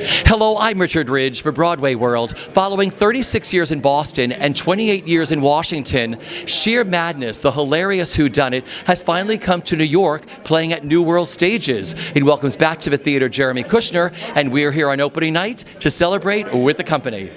Hello, I'm Richard Ridge for BroadwayWorld. Following 36 years in Boston and 28 years in Washington, Shear Madness, the hilarious whodunit, has finally come to New York, playing at New World Stages. It welcomes back to the theater Jeremy Kushnier, and we're here on opening night to celebrate with the company.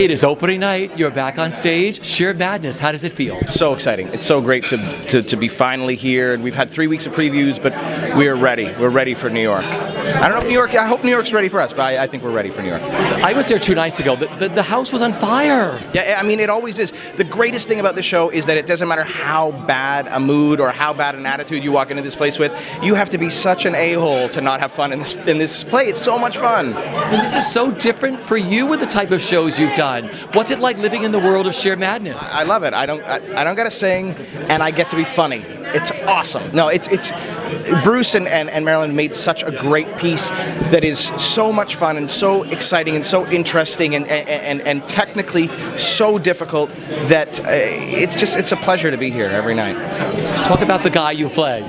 It is opening night. You're back on stage. Shear Madness. How does it feel? So exciting. It's so great to be finally here. And we've had 3 weeks of previews, but we are ready. We're ready for New York. I don't know if New York, I hope New York's ready for us, but I think we're ready for New York. I was there 2 nights ago. The house was on fire. Yeah, I mean, it always is. The greatest thing about the show is that it doesn't matter how bad a mood or how bad an attitude you walk into this place with, you have to be such an a-hole to not have fun in this play. It's so much fun. And this is so different for you with the type of shows you've done. What's it like living in the world of Shear Madness? I love it. I don't gotta sing, and I get to be funny. It's awesome. No, it's Bruce and Marilyn made such a great piece that is so much fun and so exciting and so interesting and technically so difficult that it's a pleasure to be here every night. Talk about the guy you play.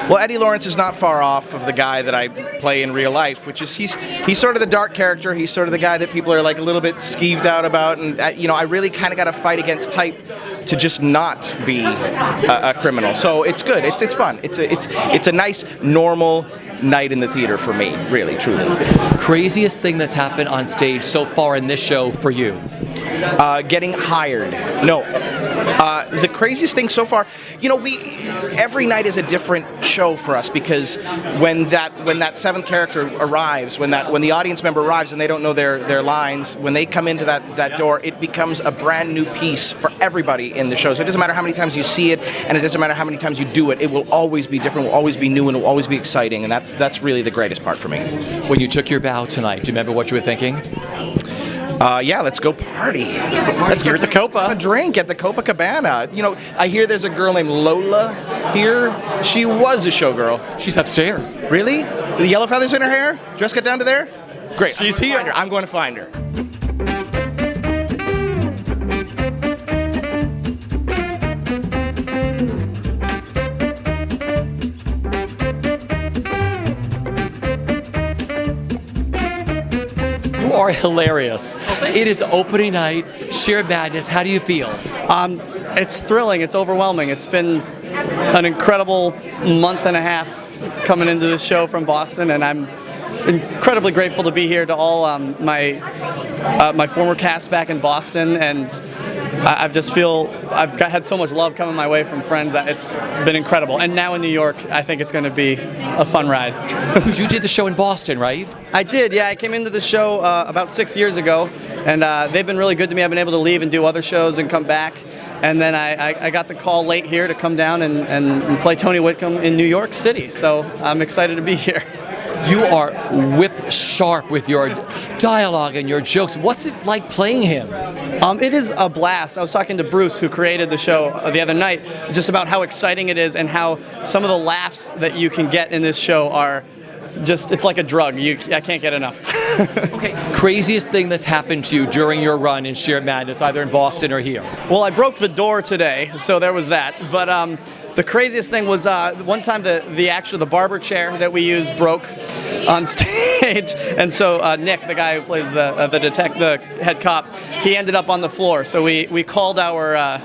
Well, Eddie Lawrence is not far off of the guy that I play in real life, which is he's sort of the dark character. He's sort of the guy that people are like a little bit skeeved out about, and I really kind of got to fight against type to just not be a criminal. So it's good. It's fun. It's a nice normal night in the theater for me, really, truly. Craziest thing that's happened on stage so far in this show for you? Getting hired. No. The craziest thing so far, every night is a different show for us, because when that seventh character arrives, when the audience member arrives and they don't know their lines, when they come into that door, it becomes a brand new piece for everybody in the show. So it doesn't matter how many times you see it, and it doesn't matter how many times you do it. It will always be different, will always be new, and will always be exciting, and that's really the greatest part for me. When you took your bow tonight, do you remember what you were thinking? Yeah, let's go party. Let's go at the Copa. A drink at the Copacabana. I hear there's a girl named Lola here. She was a showgirl. She's upstairs. Really? The yellow feathers in her hair? Dress got down to there? Great. She's here. I'm going to find her. You are hilarious. It is opening night, Shear Madness. How do you feel? It's thrilling. It's overwhelming. It's been an incredible month and a half coming into this show from Boston, and I'm incredibly grateful to be here to all my former cast back in Boston, and I've had so much love coming my way from friends. It's been incredible. And now in New York, I think it's going to be a fun ride. You did the show in Boston, right? I did, yeah. I came into the show about 6 years ago, and they've been really good to me. I've been able to leave and do other shows and come back. And then I got the call late here to come down and play Tony Whitcomb in New York City. So I'm excited to be here. You are whip sharp with your dialogue and your jokes. What's it like playing him? It is a blast. I was talking to Bruce, who created the show the other night, just about how exciting it is and how some of the laughs that you can get in this show are it's like a drug. I can't get enough. Okay, craziest thing that's happened to you during your run in Shear Madness, either in Boston or here? Well, I broke the door today, so there was that. But the craziest thing was one time the barber chair that we used broke on stage, and so Nick, the guy who plays the head cop, he ended up on the floor. So we called our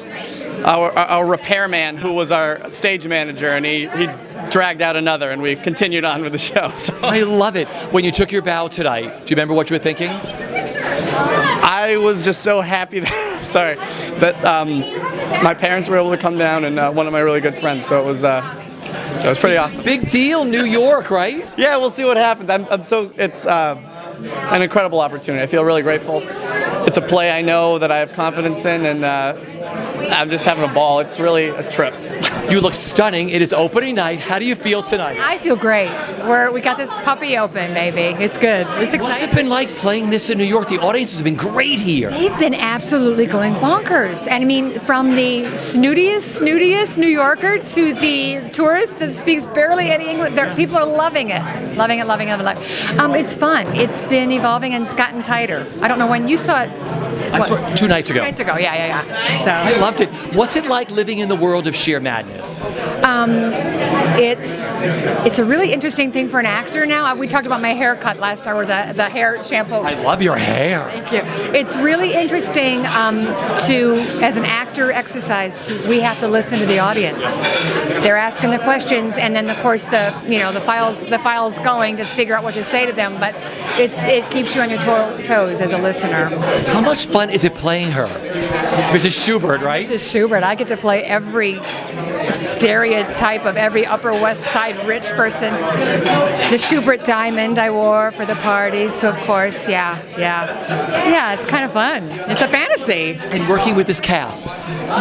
repairman, who was our stage manager, and he dragged out another, and we continued on with the show. So. I love it. When you took your bow tonight, do you remember what you were thinking? I was just so happy that my parents were able to come down, and one of my really good friends. So it was pretty awesome. Big deal, New York, right? Yeah, we'll see what happens. It's an incredible opportunity. I feel really grateful. It's a play I know that I have confidence in, and I'm just having a ball. It's really a trip. You look stunning. It is opening night. How do you feel tonight? I feel great. We got this puppy open, baby. It's good. It's exciting. What's it been like playing this in New York? The audience has been great here. They've been absolutely going bonkers. And I mean, from the snootiest New Yorker to the tourist that speaks barely any English, people are loving it. Loving it. It's fun. It's been evolving and it's gotten tighter. I don't know when you saw it. I saw it 2 nights ago. 2 nights ago, yeah. So I loved it. What's it like living in the world of Shear Madness? it's a really interesting thing for an actor now. We talked about my haircut last hour, the hair shampoo. I love your hair. Thank you. It's really interesting as an actor exercise, we have to listen to the audience. They're asking the questions, and then of course the files going to figure out what to say to them. But it keeps you on your toes as a listener. How much fun is it playing her? Mrs. Schubert, right? Mrs. Schubert. I get to play every stereotype of every Upper West Side rich person. The Schubert diamond I wore for the party, so of course, yeah, it's kind of fun. It's a fantasy. And working with this cast.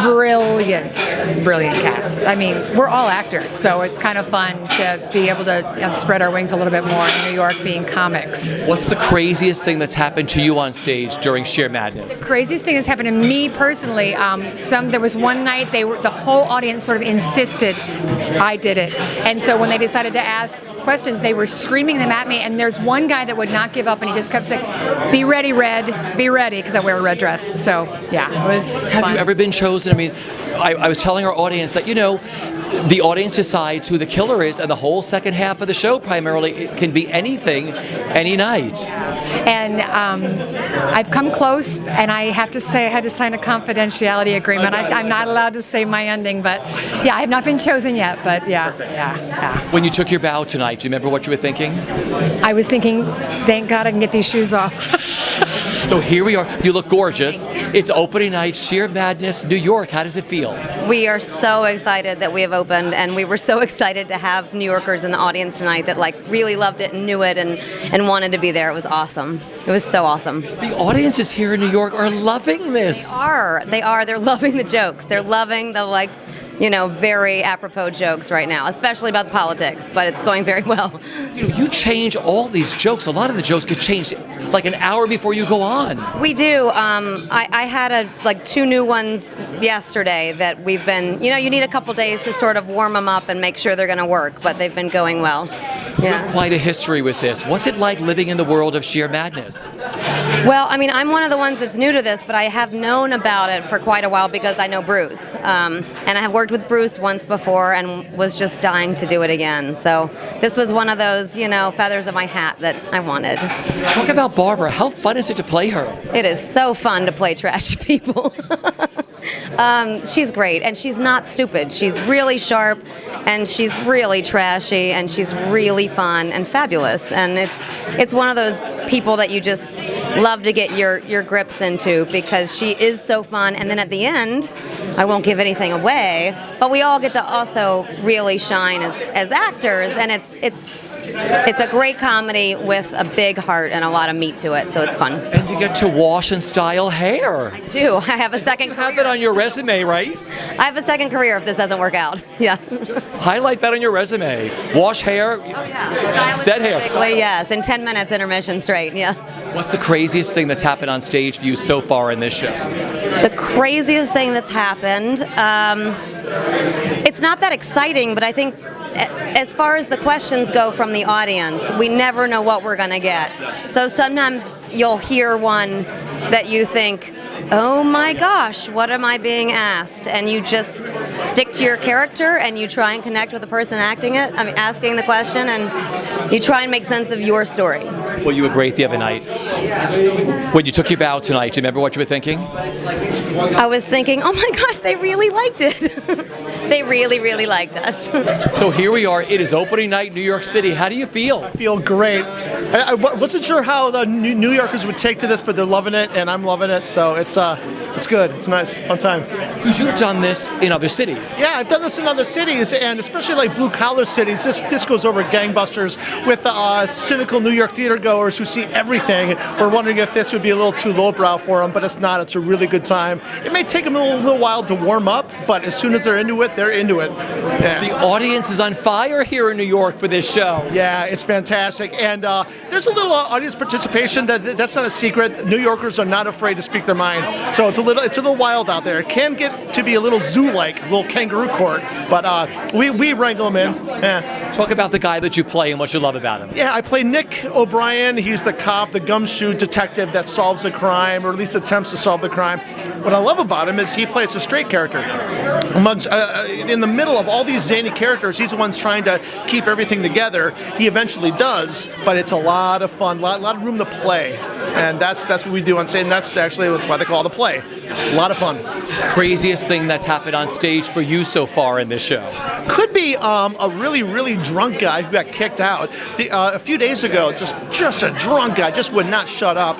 Brilliant cast. I mean, we're all actors, so it's kind of fun to be able to spread our wings a little bit more in New York being comics. What's the craziest thing that's happened to you on stage during Shear Madness? The craziest thing that's happened to me personally, there was one night the whole audience sort of insisted I did it. And so when they decided to ask questions, they were screaming them at me, and there's one guy that would not give up, and he just kept saying, "Be ready, Red, be ready," because I wear a red dress. So, yeah, it was fun. Have you ever been chosen? I mean, I was telling our audience that, the audience decides who the killer is, and the whole second half of the show primarily it can be anything, any night. And I've come close, and I have to say I had to sign a confidentiality agreement. I'm not allowed to say my ending, but yeah, I have not been chosen yet, but yeah. When you took your bow tonight, do you remember what you were thinking? I was thinking, thank God I can get these shoes off. So here we are. You look gorgeous. It's opening night, Shear Madness, New York. How does it feel? We are so excited that we have opened, and we were so excited to have New Yorkers in the audience tonight that really loved it and knew it and wanted to be there. It was awesome. It was so awesome. The audiences here in New York are loving this. They are. They're loving the jokes. They're loving the very apropos jokes right now, especially about the politics, but it's going very well. You change all these jokes. A lot of the jokes get changed like an hour before you go on. We do. I had 2 new ones yesterday that we've been, you need a couple days to sort of warm them up and make sure they're going to work, but they've been going well. You have quite a history with this. What's it like living in the world of Shear Madness? Well, I mean, I'm one of the ones that's new to this, but I have known about it for quite a while because I know Bruce. And I have worked with Bruce once before and was just dying to do it again. So this was one of those, feathers in my hat that I wanted. Talk about Barbara. How fun is it to play her? It is so fun to play trashy people. She's great, and she's not stupid. She's really sharp, and she's really trashy, and she's really fun and fabulous. And it's one of those people that you just love to get your grips into because she is so fun. And then at the end, I won't give anything away, but we all get to also really shine as actors, and it's a great comedy with a big heart and a lot of meat to it, so it's fun. And you get to wash and style hair. I do. I have a second career. Have that on your resume, right? I have a second career if this doesn't work out. Yeah. Highlight that on your resume. Wash hair, set hair. Yes, in 10 minutes intermission straight, yeah. What's the craziest thing that's happened on stage for you so far in this show? The craziest thing that's happened, it's not that exciting, but I think as far as the questions go from the audience, we never know what we're going to get. So sometimes you'll hear one that you think, oh my gosh, what am I being asked? And you just stick to your character and you try and connect with the person asking the question, and you try and make sense of your story. Well, you were great the other night. When you took your bow tonight, do you remember what you were thinking? I was thinking, oh my gosh, they really liked it. They really, really liked us. So here we are. It is opening night in New York City. How do you feel? I feel great. I wasn't sure how the New Yorkers would take to this, but they're loving it, and I'm loving it. So it's It's good. It's nice. Fun time. Because you've done this in other cities. Yeah, I've done this in other cities, and especially like blue-collar cities. This goes over gangbusters with cynical New York theater goers who see everything. We're wondering if this would be a little too lowbrow for them, but it's not. It's a really good time. It may take them a little while to warm up, but as soon as they're into it, they're into it. Yeah. The audience is on fire here in New York for this show. Yeah, it's fantastic, and there's a little audience participation. That's not a secret. New Yorkers are not afraid to speak their mind, so it's a little wild out there. It can get to be a little zoo-like, a little kangaroo court, but we wrangle them in. Yeah. Talk about the guy that you play and what you love about him. Yeah, I play Nick O'Brien. He's the cop, the gumshoe detective that solves a crime, or at least attempts to solve the crime. What I love about him is he plays a straight character. In the middle of all these zany characters, he's the one trying to keep everything together. He eventually does, but it's a lot of fun, a lot of room to play. And that's what we do on stage, and that's why they call it a play. A lot of fun. Craziest thing that's happened on stage for you so far in this show? Could be a really, really drunk guy who got kicked out. A few days ago, just a drunk guy, just would not shut up.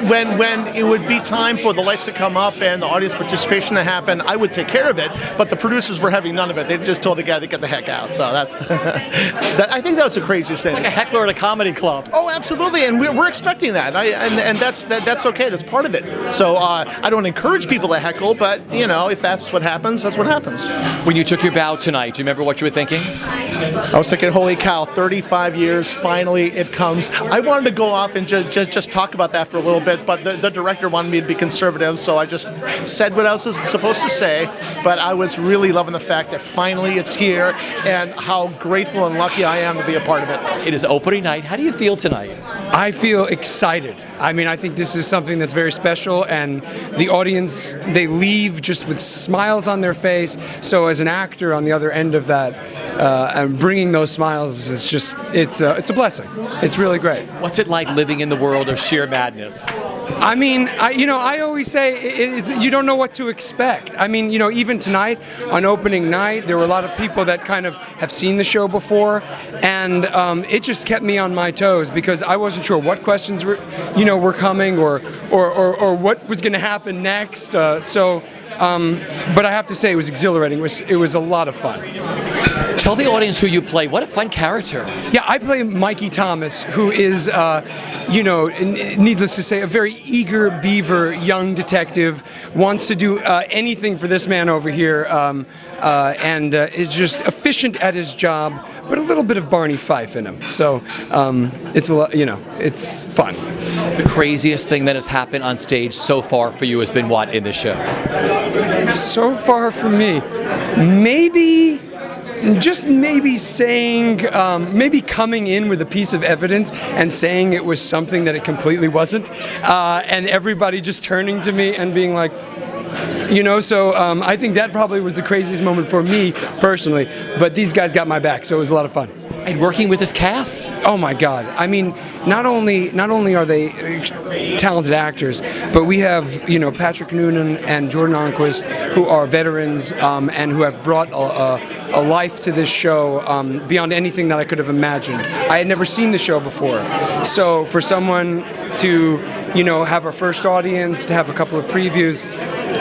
When it would be time for the lights to come up and the audience participation to happen, I would take care of it, but the producers were having none of it. They just told the guy to get the heck out. So that's, I think that was the craziest thing. Like a heckler at a comedy club. Oh, absolutely, and we're expecting that, and that's okay. That's part of it. So I don't encourage people to heckle, but if that's what happens, that's what happens. When you took your bow tonight, do you remember what you were thinking? I was thinking, holy cow, 35 years, finally it comes. I wanted to go off and just talk about that for a little bit, but the director wanted me to be conservative, so I just said what I was supposed to say, but I was really loving the fact that finally it's here, and how grateful and lucky I am to be a part of it. It is opening night. How do you feel tonight? I feel excited. I mean, I think this is something that's very special, and the audience, they leave just with smiles on their face. So as an actor on the other end of that, and bringing those smiles is just, it's a blessing. It's really great. What's it like living in the world of Shear Madness? I mean, I always say you don't know what to expect. I mean, even tonight on opening night, there were a lot of people that kind of have seen the show before, and it just kept me on my toes because I wasn't sure what questions were coming or what was going to happen next. But I have to say it was exhilarating. It was a lot of fun. Tell the audience who you play. What a fun character. Yeah, I play Mikey Thomas, who is, needless to say, a very eager beaver young detective, wants to do anything for this man over here, and is just efficient at his job, but a little bit of Barney Fife in him. So it's a lot, it's fun. The craziest thing that has happened on stage so far for you has been what in this show? So far for me, maybe saying, maybe coming in with a piece of evidence and saying it was something that it completely wasn't, and everybody just turning to me and being like, so I think that probably was the craziest moment for me personally, but these guys got my back, so it was a lot of fun. And working with this cast? Oh my God! I mean, not only are they talented actors, but we have Patrick Noonan and Jordan Ahnquist, who are veterans and who have brought a life to this show beyond anything that I could have imagined. I had never seen the show before, so for someone to have our first audience, to have a couple of previews,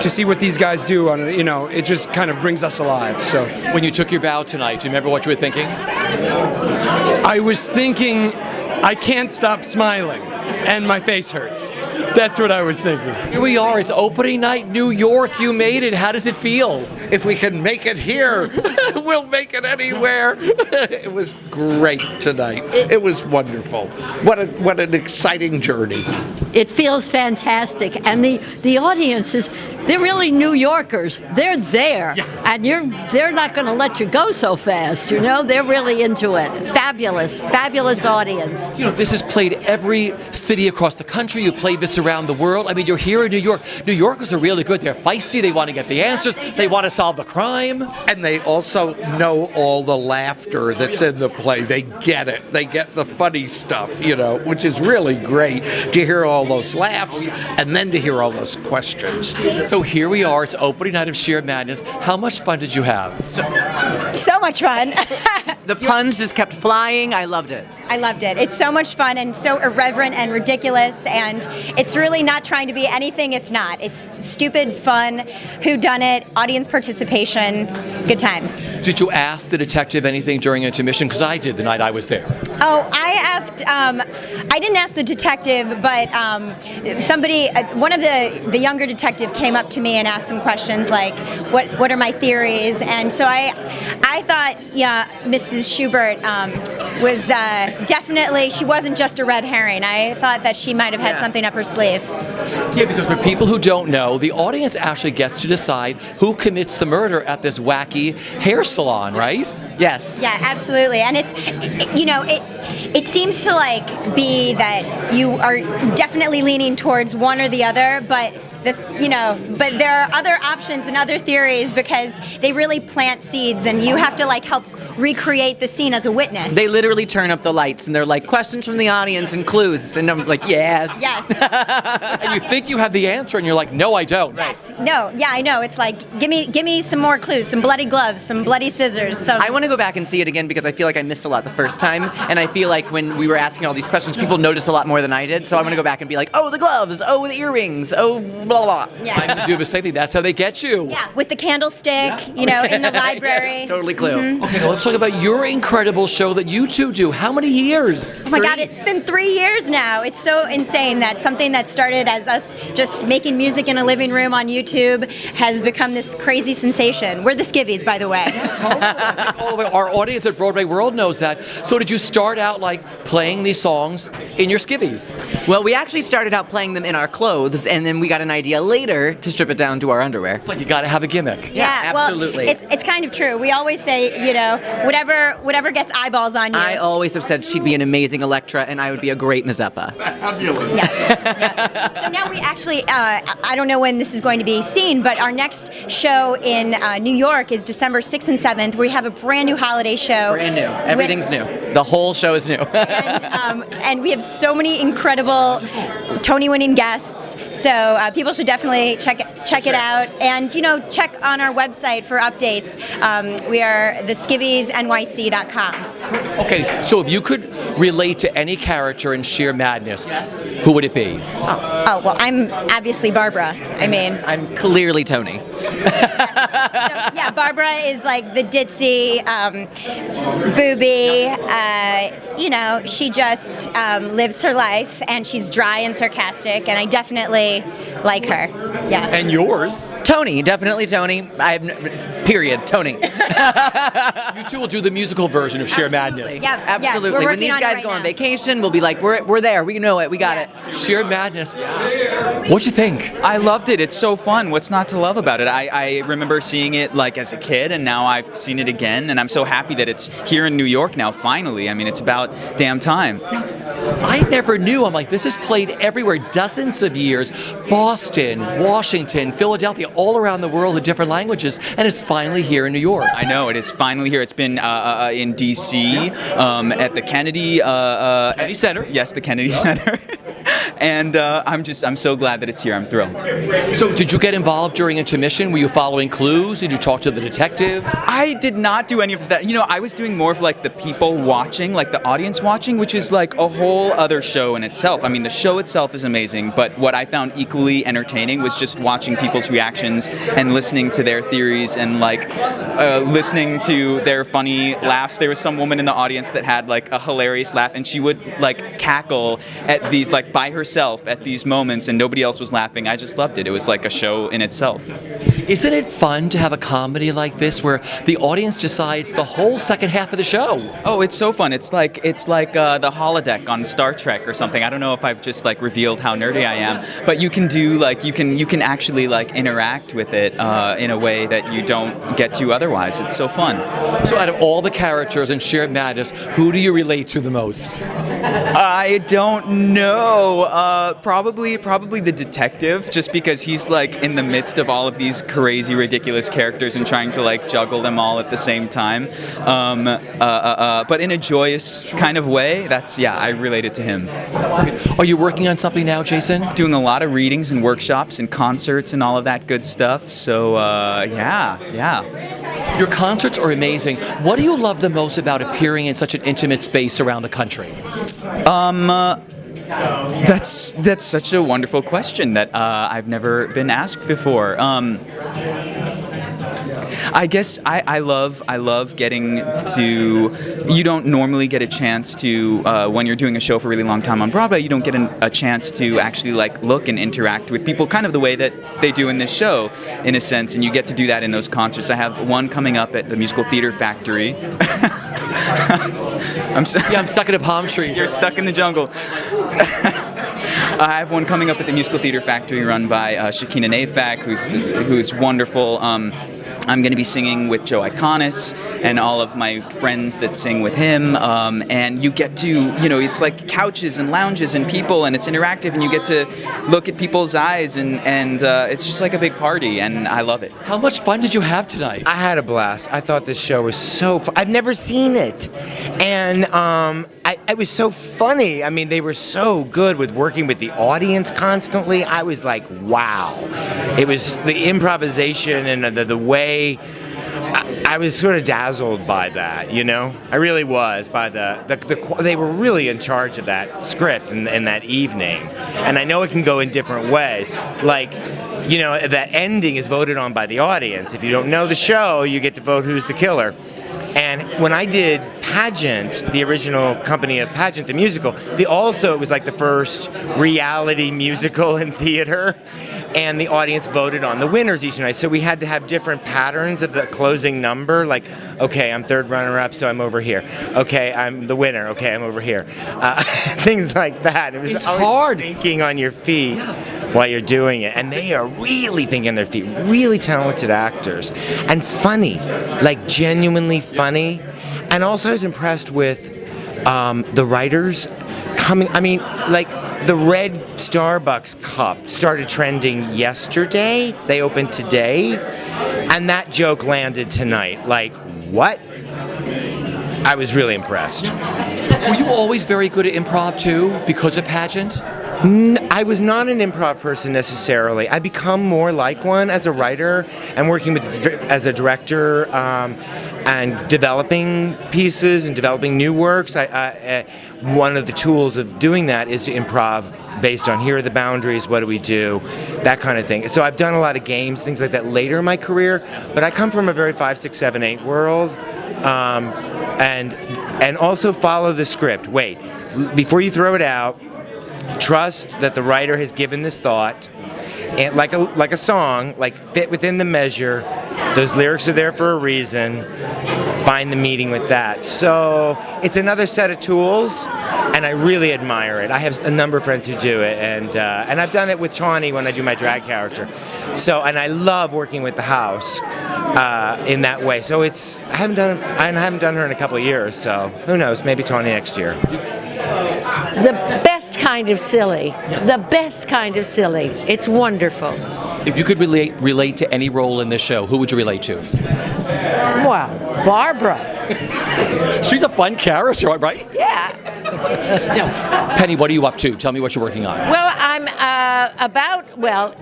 to see what these guys do on it just kind of brings us alive. So when you took your bow tonight, do you remember what you were thinking? I was thinking, I can't stop smiling, and my face hurts. That's what I was thinking. Here we are. It's opening night, New York. You made it. How does it feel? If we can make it here, we'll make it anywhere. It was great tonight. It was wonderful. What an exciting journey. It feels fantastic, and the audiences, they're really New Yorkers. They're there, and they're not going to let you go so fast. They're really into it. Fabulous audience. This is played every city across the country. You played this around the world. I mean, you're here in New York. New Yorkers are really good. They're feisty. They want to get the answers. They want to solve the crime. And they also know all the laughter that's in the play. They get it. They get the funny stuff, which is really great to hear all those laughs and then to hear all those questions. So here we are. It's opening night of Shear Madness. How much fun did you have? So much fun. The puns just kept flying. I loved it. I loved it. It's so much fun and so irreverent and ridiculous, and it's really not trying to be anything it's not. It's stupid, fun, whodunit, audience participation, good times. Did you ask the detective anything during intermission? Because I did the night I was there. Oh, I asked, I didn't ask the detective, but somebody, one of the younger detective came up to me and asked some questions like, what are my theories? And so I thought, yeah, Mrs. Schubert was definitely, she wasn't just a red herring. I thought that she might have had something up her sleeve. Yeah, because for people who don't know, the audience actually gets to decide who commits the murder at this wacky hair salon, right? Yes. Yeah, absolutely. And it seems to like be that you are definitely leaning towards one or the other, but but there are other options and other theories because they really plant seeds, and you have to like help recreate the scene as a witness. They literally turn up the lights, and they're like, questions from the audience and clues, and I'm like, yes. Yes. And you think you have the answer, and you're like, no, I don't. Yes. No. Yeah, I know. It's like, give me some more clues, some bloody gloves, some bloody scissors. I want to go back and see it again because I feel like I missed a lot the first time, and I feel like when we were asking all these questions, people noticed a lot more than I did. So I want to go back and be like, oh, the gloves, oh, the earrings, oh, blah blah. Yeah. I'm gonna do the same thing. That's how they get you. Yeah, with the candlestick, in the library. Yes, totally clue. Mm-hmm. Okay, now let's talk about your incredible show that you two do. How many years? Oh my God, it's been 3 years now. It's so insane that something that started as us just making music in a living room on YouTube has become this crazy sensation. We're the Skivvies, by the way. All of our audience at BroadwayWorld knows that. So did you start out like playing these songs in your skivvies? Well, we actually started out playing them in our clothes, and then we got an idea later to strip it down to our underwear. It's like you gotta have a gimmick. Yeah, absolutely. Well, it's kind of true. We always say, whatever gets eyeballs on you. I always have said she'd be an amazing Electra, and I would be a great Mazeppa. Fabulous. Yeah. So now we actually, I don't know when this is going to be seen, but our next show in New York is December 6th and 7th. We have a brand new holiday show. Brand new. Everything's new. The whole show is new. And we have so many incredible Tony-winning guests. So people should definitely check it out, and check on our website for updates. We are theskivviesnyc.com. Okay, so if you could relate to any character in Shear Madness, who would it be? Oh, well, I'm obviously Barbara. I mean, I'm clearly Tony. yeah, Barbara is like the ditzy, booby. She just lives her life, and she's dry and sarcastic, and I definitely like her. Yeah. And yours? Tony, definitely Tony. Period, Tony. You two will do the musical version of Shear Madness. Yeah, absolutely. Yes, we're when these working on it guys right go on now. vacation, we'll be like, we're there. We know it. We got it. Shear Madness. What'd you think? I loved it. It's so fun. What's not to love about it? I remember seeing it like as a kid, and now I've seen it again, and I'm so happy that it's here in New York now, finally. I mean, it's about damn time. I never knew. I'm like, this is played everywhere, dozens of years. Boston, Washington, Philadelphia, all around the world in different languages, and it's finally here in New York. I know, it is finally here. It's been in D.C., at the Kennedy Center. Yes, the Kennedy Center. And I'm so glad that it's here. I'm thrilled. So did you get involved during intermission? Were you following clues? Did you talk to the detective? I did not do any of that. I was doing more of like the people watching, like the audience watching, which is like a whole other show in itself. I mean, the show itself is amazing, but what I found equally entertaining was just watching people's reactions and listening to their theories and like listening to their funny laughs. There was some woman in the audience that had like a hilarious laugh, and she would like cackle at these like by herself at these moments, and nobody else was laughing. I just loved it. It was like a show in itself. Isn't it fun to have a comedy like this where the audience decides the whole second half of the show? Oh, it's so fun. It's like the holodeck on Star Trek or something. I don't know if I've just like revealed how nerdy I am, but you can do like you can actually like interact with it in a way that you don't get to otherwise. It's so fun. So out of all the characters in Shear Madness, who do you relate to the most? I don't know. Probably the detective, just because he's like in the midst of all of these crazy, ridiculous characters and trying to like juggle them all at the same time. But in a joyous kind of way. I relate it to him. Are you working on something now, Jason? Doing a lot of readings and workshops and concerts and all of that good stuff. So yeah. Your concerts are amazing. What do you love the most about appearing in such an intimate space around the country? That's such a wonderful question that I've never been asked before. I guess I love getting to. You don't normally get a chance to when you're doing a show for a really long time on Broadway. You don't get a chance to actually like look and interact with people, kind of the way that they do in this show, in a sense. And you get to do that in those concerts. I have one coming up at the Musical Theater Factory. I'm stuck in a palm tree. You're stuck in the jungle. I have one coming up at the Musical Theater Factory, run by Shakina Nafak, who's wonderful. I'm going to be singing with Joe Iconis and all of my friends that sing with him, and you get to, it's like couches and lounges and people, and it's interactive, and you get to look at people's eyes, and it's just like a big party, and I love it. How much fun did you have tonight? I had a blast. I thought this show was so fun. I've never seen it, and it was so funny. I mean, they were so good with working with the audience constantly. I was like, wow. It was the improvisation and the way. I was sort of dazzled by that, I really was, by they were really in charge of that script in that evening. And I know it can go in different ways. Like, that ending is voted on by the audience. If you don't know the show, you get to vote who's the killer. And when I did Pageant, the original company of Pageant, the musical, it was like the first reality musical in theater, and the audience voted on the winners each night. So we had to have different patterns of the closing number, like, okay, I'm third runner-up, so I'm over here. Okay, I'm the winner. Okay, I'm over here. Things like that. It was hard thinking on your feet. While you're doing it, and they are really thinking on their feet, really talented actors, and funny, like genuinely funny. And also I was impressed with the writers coming. I mean, like the red Starbucks cup started trending yesterday. They opened today, and that joke landed tonight. Like, what? I was really impressed. Were you always very good at improv too, because of Pageant? I was not an improv person necessarily. I become more like one as a writer and working as a director and developing pieces and developing new works. One of the tools of doing that is to improv based on here are the boundaries, what do we do, that kind of thing. So I've done a lot of games, things like that later in my career, but I come from a very 5, 6, 7, 8 world, and also follow the script. Wait, before you throw it out, trust that the writer has given this thought, and like a song, like fit within the measure. Those lyrics are there for a reason. Find the meaning with that. So it's another set of tools, and I really admire it. I have a number of friends who do it, and I've done it with Tawny when I do my drag character. So, and I love working with the house in that way. So I haven't done her in a couple of years. So who knows? Maybe Tawny next year. The best kind of silly. The best kind of silly. It's wonderful. If you could relate to any role in this show, who would you relate to? Well, Barbara. She's a fun character, right? Yeah. Penny, what are you up to? Tell me what you're working on. Well, I'm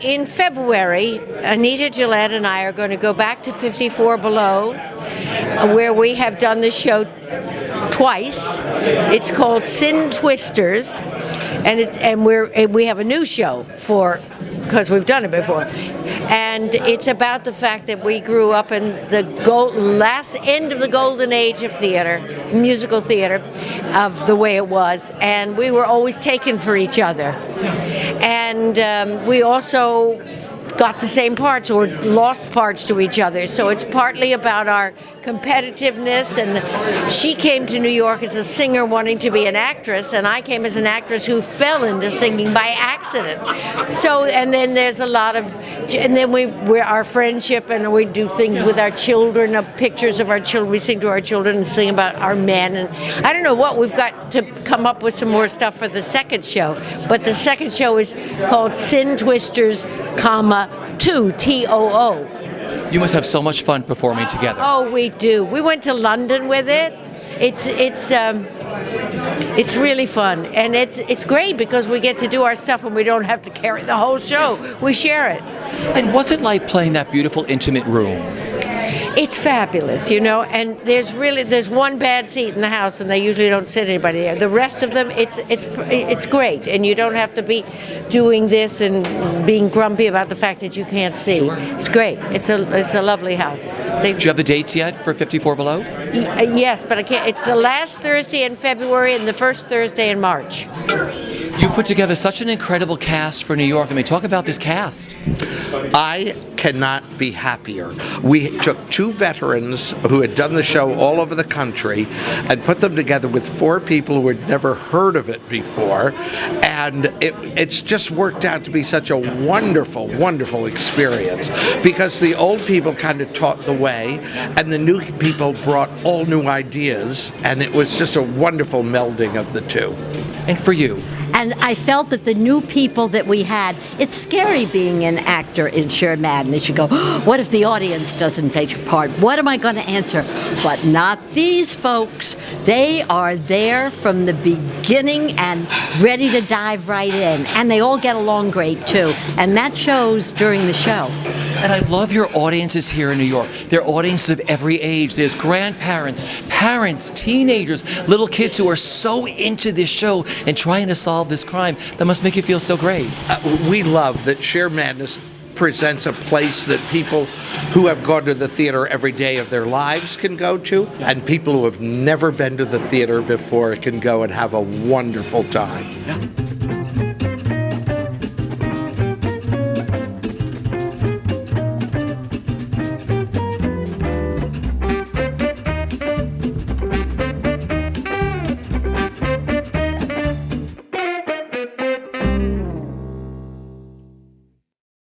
in February, Anita Gillette and I are going to go back to 54 Below, where we have done the show twice. It's called Sin Twisters, and we have a new show because we've done it before. And it's about the fact that we grew up in the last end of the golden age of theater, musical theater, of the way it was. And we were always taken for each other. And we also got the same parts or lost parts to each other. So it's partly about our competitiveness, and she came to New York as a singer wanting to be an actress, and I came as an actress who fell into singing by accident. So, and then there's a lot of, and then we're our friendship, and we do things with our children, pictures of our children, we sing to our children and sing about our men, and I don't know what, we've got to come up with some more stuff for the second show. But the second show is called Sin Twisters, 2, T-O-O. You must have so much fun performing together. Oh, we do. We went to London with it. It's really fun, and it's great because we get to do our stuff and we don't have to carry the whole show. We share it. And what's it like playing that beautiful intimate room? It's fabulous, and there's one bad seat in the house, and they usually don't sit anybody there. The rest of them, it's great, and you don't have to be doing this and being grumpy about the fact that you can't see. Sure. It's great. It's a lovely house. Do you have the dates yet for 54 Below? Yes, but I can't. It's the last Thursday in February and the first Thursday in March. You put together such an incredible cast for New York. I mean, talk about this cast. I cannot be happier. We took 2 veterans who had done the show all over the country and put them together with 4 people who had never heard of it before, and it's just worked out to be such a wonderful, wonderful experience because the old people kind of taught the way and the new people brought all new ideas, and it was just a wonderful melding of the two. And for you? And I felt that the new people that we had, it's scary being an actor in Shear Madness. You go, what if the audience doesn't take part? What am I going to answer? But not these folks. They are there from the beginning and ready to dive right in. And they all get along great, too. And that shows during the show. And I love your audiences here in New York. They're audiences of every age. There's grandparents, parents, teenagers, little kids who are so into this show and trying to solve this crime. That must make you feel so great. We love that Shear Madness presents a place that people who have gone to the theater every day of their lives can go to, and people who have never been to the theater before can go and have a wonderful time. Yeah.